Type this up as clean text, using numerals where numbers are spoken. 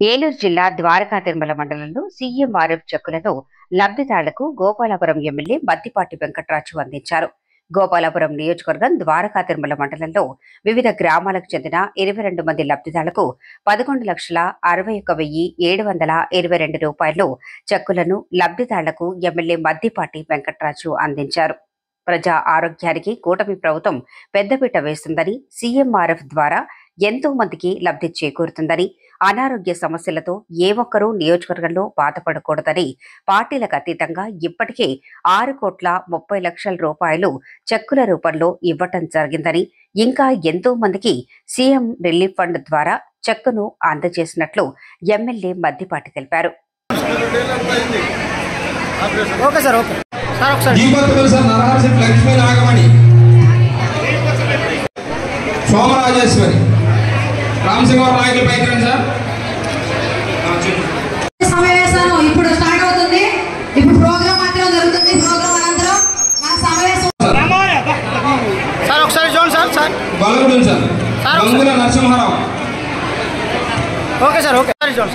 ఏలూరు జిల్లా ద్వారకా తిరుమల మండలంలో సీఎంఆర్ఎఫ్ చెక్కులను లబ్ధిదారులకు గోపాలపురం ఎమ్మెల్యే మద్దిపాటి వెంకటరాజు అందించారు. గోపాలపురం నియోజకవర్గం ద్వారకా తిరుమల మండలంలో వివిధ గ్రామాలకు చెందిన 22 మంది లబ్ధిదారులకు 11,61,722 రూపాయలు చెక్కులను లబ్ధిదారులకు ఎమ్మెల్యే మద్దిపాటి వెంకటరాజు అందించారు. ప్రజా ఆరోగ్యానికి కూటమి ప్రభుత్వం పెద్దపీట వేస్తుందని, సీఎంఆర్ఎఫ్ ద్వారా ఎంతో మందికి లబ్ధి చేకూరుతుందని, అనారోగ్య సమస్యలతో ఏ ఒక్కరూ నియోజకవర్గంలో బాధపడకూడదని, పార్టీలకు అతీతంగా ఇప్పటికే 6,30,00,000 రూపాయలు చెక్కుల రూపంలో ఇవ్వటం జరిగిందని, ఇంకా ఎంతో మందికి సీఎం రిలీఫ్ ఫండ్ ద్వారా చెక్కును అందజేసినట్లు ఎమ్మెల్యే మద్దిపాటి తెలిపారు. సమావేశం ఇప్పుడు స్టార్ట్ అవుతుంది. ఇప్పుడు ప్రోగ్రామ్ మాత్రం జరుగుతుంది. ప్రోగ్రామ్ అనంతరం మన సమావేశం సార్ ఒకసారి చూడండి sir Narasimha Rao. Okay sir okay చూడండి సార్.